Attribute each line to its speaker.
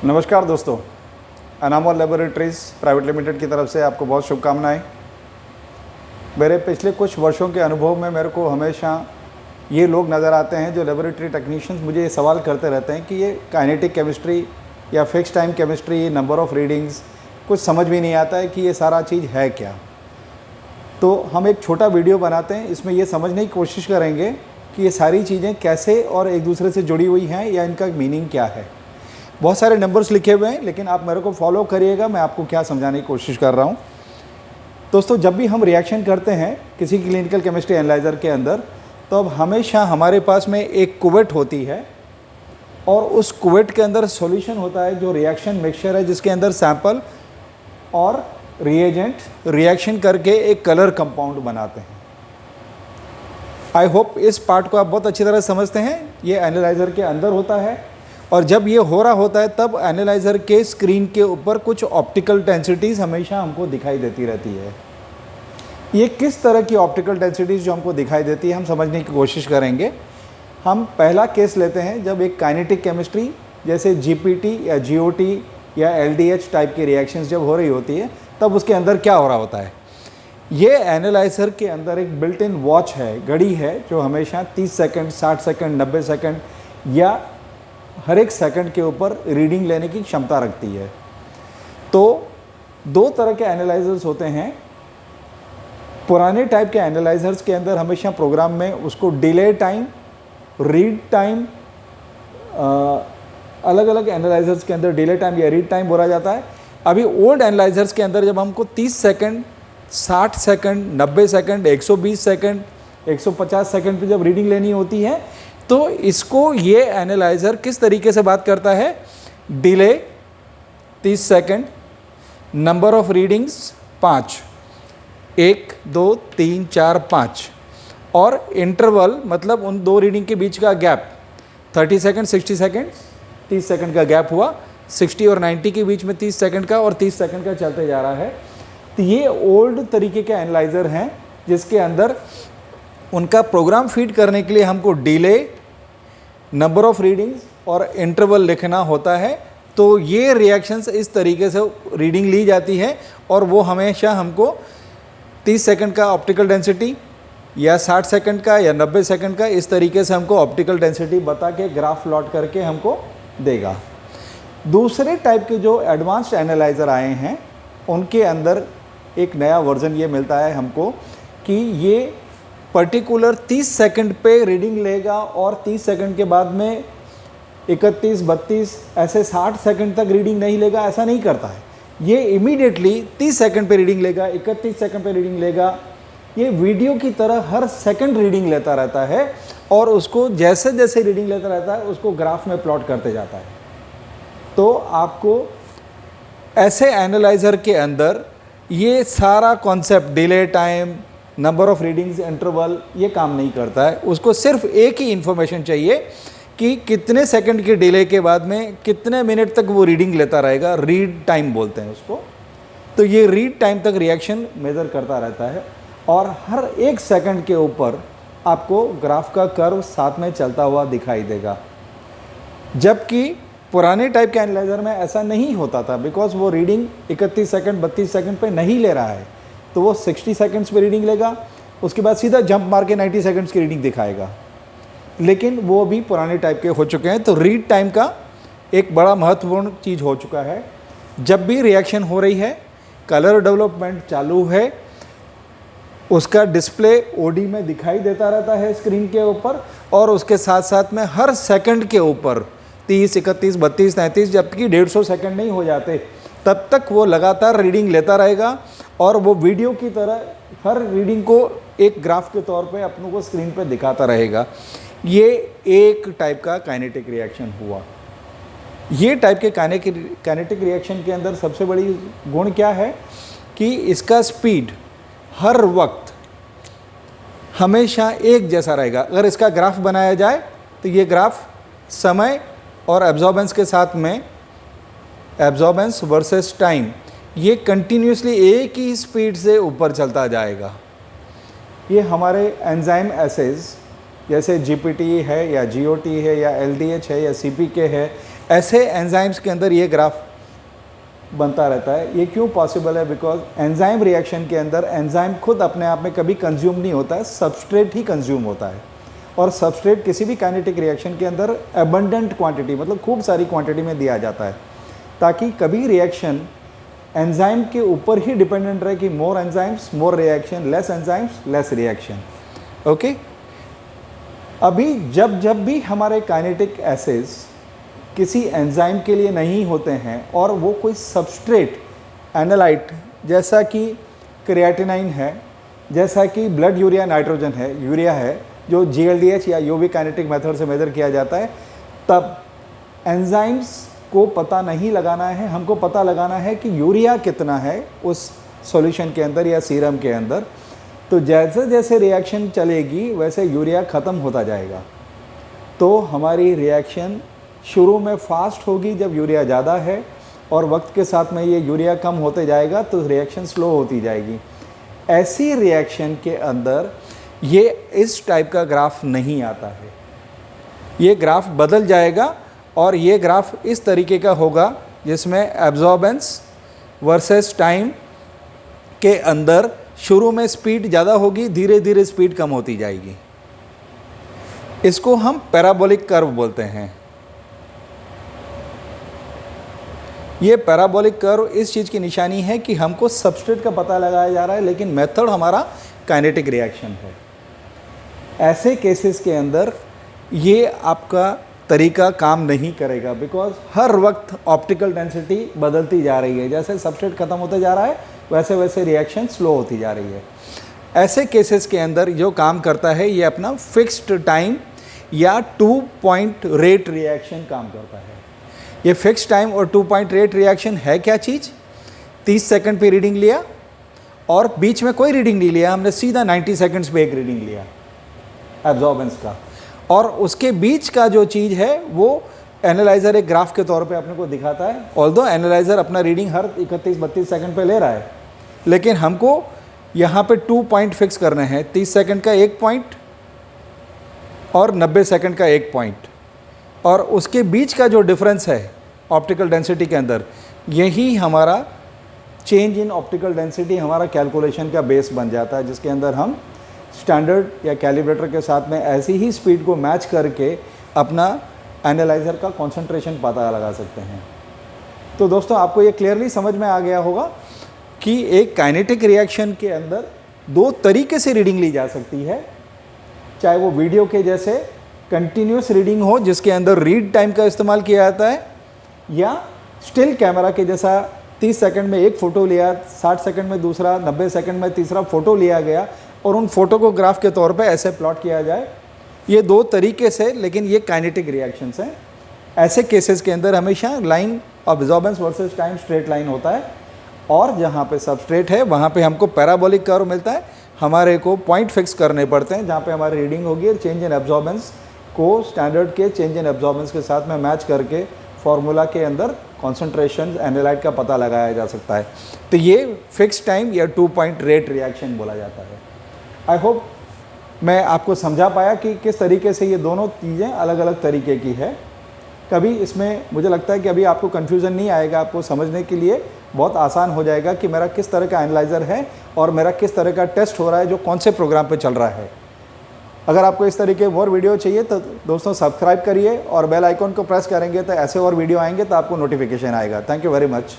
Speaker 1: नमस्कार दोस्तों, अनामोल laboratories private limited की तरफ से आपको बहुत शुभकामनाएं। मेरे पिछले कुछ वर्षों के अनुभव में मेरे को हमेशा ये लोग नज़र आते हैं जो लेबोरेटरी टेक्नीशियंस मुझे ये सवाल करते रहते हैं कि ये काइनेटिक केमिस्ट्री या fix time chemistry, number of readings, कुछ समझ भी नहीं आता है कि ये सारा चीज़ है क्या। तो हम एक छोटा वीडियो बनाते हैं, इसमें ये समझने की कोशिश करेंगे कि ये सारी चीज़ें कैसे और एक दूसरे से जुड़ी हुई हैं या इनका मीनिंग क्या है। बहुत सारे नंबर्स लिखे हुए हैं, लेकिन आप मेरे को फॉलो करिएगा, मैं आपको क्या समझाने की कोशिश कर रहा हूँ। दोस्तों, जब भी हम रिएक्शन करते हैं किसी क्लिनिकल केमिस्ट्री एनालाइज़र के अंदर, तो अब हमेशा हमारे पास में एक कुवेट होती है और उस कुवेट के अंदर सॉल्यूशन होता है जो रिएक्शन मिक्सचर है, जिसके अंदर सैंपल और रिएजेंट रिएक्शन करके एक कलर कंपाउंड बनाते हैं। आई होप इस पार्ट को आप बहुत अच्छी तरह समझते हैं। ये एनालाइज़र के अंदर होता है और जब ये हो रहा होता है तब एनालाइज़र के स्क्रीन के ऊपर कुछ ऑप्टिकल डेंसिटीज़ हमेशा हमको दिखाई देती रहती है। ये किस तरह की ऑप्टिकल डेंसिटीज़ जो हमको दिखाई देती है, हम समझने की कोशिश करेंगे। हम पहला केस लेते हैं, जब एक काइनेटिक केमिस्ट्री जैसे जीपीटी या जीओटी या एलडीएच टाइप की रिएक्शंस जब हो रही होती है, तब उसके अंदर क्या हो रहा होता है। ये एनालाइज़र के अंदर एक बिल्ट इन वॉच है, घड़ी है, जो हमेशा 30 सेकंड, 60 सेकंड, 90 सेकंड या हर एक सेकंड के ऊपर रीडिंग लेने की क्षमता रखती है। तो दो तरह के एनालाइजर्स होते हैं। पुराने टाइप के एनालाइजर्स के अंदर हमेशा प्रोग्राम में उसको डिले टाइम, रीड टाइम, अलग अलग एनालाइजर्स के अंदर डिले टाइम या रीड टाइम बोला जाता है। अभी ओल्ड एनालाइजर्स के अंदर जब हमको 30 second, 60 second, 90 second, 120 second, 150 second पे जब रीडिंग लेनी होती है, तो इसको ये एनालाइज़र किस तरीके से बात करता है। Delay 30 second, number of readings 5, 1, 2, 3, 4, 5 और इंटरवल मतलब उन दो रीडिंग के बीच का गैप 30 सेकंड, 60 सेकंड, 30 सेकंड का गैप हुआ, 60 और 90 के बीच में 30 सेकंड का और 30 सेकंड का चलते जा रहा है। तो ये ओल्ड तरीके के एनालाइज़र हैं जिसके अंदर उनका प्रोग्राम फीड करने के लिए हमको डिले, नंबर ऑफ़ रीडिंग्स और इंटरवल लिखना होता है। तो ये रिएक्शंस इस तरीके से रीडिंग ली जाती है और वो हमेशा हमको 30 सेकंड का ऑप्टिकल डेंसिटी या 60 सेकंड का या 90 सेकंड का इस तरीके से हमको ऑप्टिकल डेंसिटी बता के ग्राफ प्लॉट करके हमको देगा। दूसरे टाइप के जो एडवांस्ड एनालाइज़र आए हैं, उनके अंदर एक नया वर्जन ये मिलता है हमको कि ये पर्टिकुलर 30 सेकंड पे रीडिंग लेगा और 30 सेकंड के बाद में 31, 32 ऐसे 60 सेकंड तक रीडिंग नहीं लेगा, ऐसा नहीं करता है। ये इमीडिएटली 30 सेकंड पे रीडिंग लेगा, 31 सेकंड पे रीडिंग लेगा। ये वीडियो की तरह हर सेकंड रीडिंग लेता रहता है और उसको जैसे जैसे रीडिंग लेता रहता है उसको ग्राफ में प्लॉट करते जाता है। तो आपको ऐसे एनालाइज़र के अंदर ये सारा concept delay time, number of readings, interval, ये काम नहीं करता है। उसको सिर्फ एक ही इन्फॉर्मेशन चाहिए कि कितने सेकंड के डिले के बाद में कितने मिनट तक वो रीडिंग लेता रहेगा। रीड टाइम बोलते हैं उसको। तो ये रीड टाइम तक रिएक्शन मेज़र करता रहता है और हर एक सेकंड के ऊपर आपको ग्राफ का कर्व साथ में चलता हुआ दिखाई देगा। जबकि पुराने टाइप के एनालाइज़र में ऐसा नहीं होता था, बिकॉज वो रीडिंग 31 सेकंड, 32 सेकंड पे नहीं ले रहा है, तो वो 60 सेकंड्स पे रीडिंग लेगा, उसके बाद सीधा जंप मार के 90 सेकंड्स की रीडिंग दिखाएगा। लेकिन वो भी पुराने टाइप के हो चुके हैं। तो रीड टाइम का एक बड़ा महत्वपूर्ण चीज़ हो चुका है। जब भी रिएक्शन हो रही है, कलर डेवलपमेंट चालू है, उसका डिस्प्ले ओडी में दिखाई देता रहता है स्क्रीन के ऊपर और उसके साथ साथ में हर सेकंड के ऊपर 30, 31, 32, 33, जब तक 150 सेकंड नहीं हो जाते तब तक वो लगातार रीडिंग लेता रहेगा और वो वीडियो की तरह हर रीडिंग को एक ग्राफ के तौर पे अपनों को स्क्रीन पे दिखाता रहेगा। ये एक टाइप का काइनेटिक रिएक्शन हुआ। ये टाइप के काइनेटिक रिएक्शन के अंदर सबसे बड़ी गुण क्या है कि इसका स्पीड हर वक्त हमेशा एक जैसा रहेगा। अगर इसका ग्राफ बनाया जाए तो ये ग्राफ समय और एब्जॉर्बेंस के साथ में, एब्जॉर्बेंस वर्सेस टाइम, ये कंटिन्यूसली एक ही स्पीड से ऊपर चलता जाएगा। ये हमारे एंजाइम एसेज जैसे जीपीटी है या जीओटी है या एलडीएच है या सीपीके है, ऐसे एंजाइम्स के अंदर ये ग्राफ बनता रहता है। ये क्यों पॉसिबल है? बिकॉज एंजाइम रिएक्शन के अंदर एंजाइम खुद अपने आप में कभी कंज्यूम नहीं होता है, सबस्ट्रेट ही कंज्यूम होता है। और सबस्ट्रेट किसी भी काइनेटिक रिएक्शन के अंदर एबंडेंट क्वांटिटी, मतलब खूब सारी क्वांटिटी में दिया जाता है, ताकि कभी रिएक्शन एंजाइम के ऊपर ही डिपेंडेंट रहे कि more enzymes more reaction, less enzymes less reaction. Okay, अभी जब भी हमारे काइनेटिक एसिड्स किसी एंजाइम के लिए नहीं होते हैं और वो कोई सबस्ट्रेट एनालाइट जैसा कि क्रिएटिनाइन है, जैसा कि ब्लड यूरिया नाइट्रोजन है, यूरिया है, जो GLDH या यूवी काइनेटिक मेथड से मेजर किया जाता है, तब एंजाइम्स को पता नहीं लगाना है, हमको पता लगाना है कि यूरिया कितना है उस सॉल्यूशन के अंदर या सीरम के अंदर। तो जैसे जैसे रिएक्शन चलेगी वैसे यूरिया ख़त्म होता जाएगा। तो हमारी रिएक्शन शुरू में फास्ट होगी जब यूरिया ज़्यादा है, और वक्त के साथ में ये यूरिया कम होते जाएगा तो रिएक्शन स्लो होती जाएगी। ऐसी रिएक्शन के अंदर ये इस टाइप का ग्राफ नहीं आता है, ये ग्राफ बदल जाएगा और ये ग्राफ इस तरीके का होगा जिसमें एब्जॉर्बेंस वर्सेस टाइम के अंदर शुरू में स्पीड ज़्यादा होगी, धीरे धीरे स्पीड कम होती जाएगी। इसको हम पैराबोलिक कर्व बोलते हैं। ये पैराबोलिक कर्व इस चीज़ की निशानी है कि हमको सबस्ट्रेट का पता लगाया जा रहा है, लेकिन मेथड हमारा काइनेटिक रिएक्शन है। ऐसे केसेस के अंदर ये आपका तरीका काम नहीं करेगा, बिकॉज हर वक्त ऑप्टिकल डेंसिटी बदलती जा रही है। जैसे सबस्ट्रेट ख़त्म होते जा रहा है वैसे वैसे रिएक्शन स्लो होती जा रही है। ऐसे केसेस के अंदर जो काम करता है ये अपना फिक्स्ड टाइम या 2 पॉइंट रेट रिएक्शन काम करता है। ये फिक्स टाइम और 2 पॉइंट रेट रिएक्शन है क्या चीज़? 30 सेकंड पे रीडिंग लिया और बीच में कोई रीडिंग नहीं लिया, हमने सीधा 90 सेकंड्स पे एक रीडिंग लिया एब्जॉर्बेंस का, और उसके बीच का जो चीज़ है वो एनालाइज़र एक ग्राफ के तौर पे अपने को दिखाता है। ऑल्दो एनालाइज़र अपना रीडिंग हर 31-32 सेकंड पे ले रहा है, लेकिन हमको यहाँ पे 2 पॉइंट फिक्स करने हैं, 30 सेकंड का 1 पॉइंट और 90 सेकंड का 1 पॉइंट, और उसके बीच का जो डिफरेंस है ऑप्टिकल डेंसिटी के अंदर, यही हमारा चेंज इन ऑप्टिकल डेंसिटी हमारा कैलकुलेशन का बेस बन जाता है, जिसके अंदर हम स्टैंडर्ड या कैलिब्रेटर के साथ में ऐसी ही स्पीड को मैच करके अपना एनालाइज़र का कंसंट्रेशन पता लगा सकते हैं। तो दोस्तों आपको ये क्लियरली समझ में आ गया होगा कि एक काइनेटिक रिएक्शन के अंदर 2 तरीके से रीडिंग ली जा सकती है, चाहे वो वीडियो के जैसे कंटिन्यूस रीडिंग हो जिसके अंदर रीड टाइम का इस्तेमाल किया जाता है, या स्टिल कैमरा के जैसा 30 सेकंड में एक फ़ोटो लिया, 60 सेकंड में दूसरा, 90 सेकंड में तीसरा फ़ोटो लिया गया और उन फोटो को ग्राफ के तौर पे ऐसे प्लॉट किया जाए। ये 2 तरीके से, लेकिन ये काइनेटिक रिएक्शंस हैं। ऐसे केसेस के अंदर हमेशा line absorbance versus time straight line होता है, और जहाँ पे सबस्ट्रेट है वहाँ पे हमको पैराबोलिक कर्व मिलता है। हमारे को पॉइंट फिक्स करने पड़ते हैं जहाँ पे हमारी रीडिंग होगी और चेंज इन एब्जॉर्बेंस को स्टैंडर्ड के चेंज इन एब्जॉर्बेंस के साथ में मैच करके फार्मूला के अंदर कॉन्सेंट्रेशन एनालाइट का पता लगाया जा सकता है। तो ये फिक्स टाइम या 2 पॉइंट रेट रिएक्शन बोला जाता है। आई होप मैं आपको समझा पाया कि किस तरीके से ये दोनों चीज़ें अलग अलग तरीके की है। कभी इसमें मुझे लगता है कि अभी आपको कन्फ्यूज़न नहीं आएगा, आपको समझने के लिए बहुत आसान हो जाएगा कि मेरा किस तरह का एनालाइज़र है और मेरा किस तरह का टेस्ट हो रहा है जो कौन से प्रोग्राम पे चल रहा है। अगर आपको इस तरीके और वीडियो चाहिए तो दोस्तों सब्सक्राइब करिए और बेल आइकॉन को प्रेस करेंगे तो ऐसे और वीडियो आएंगे तो आपको नोटिफिकेशन आएगा। Thank you very much.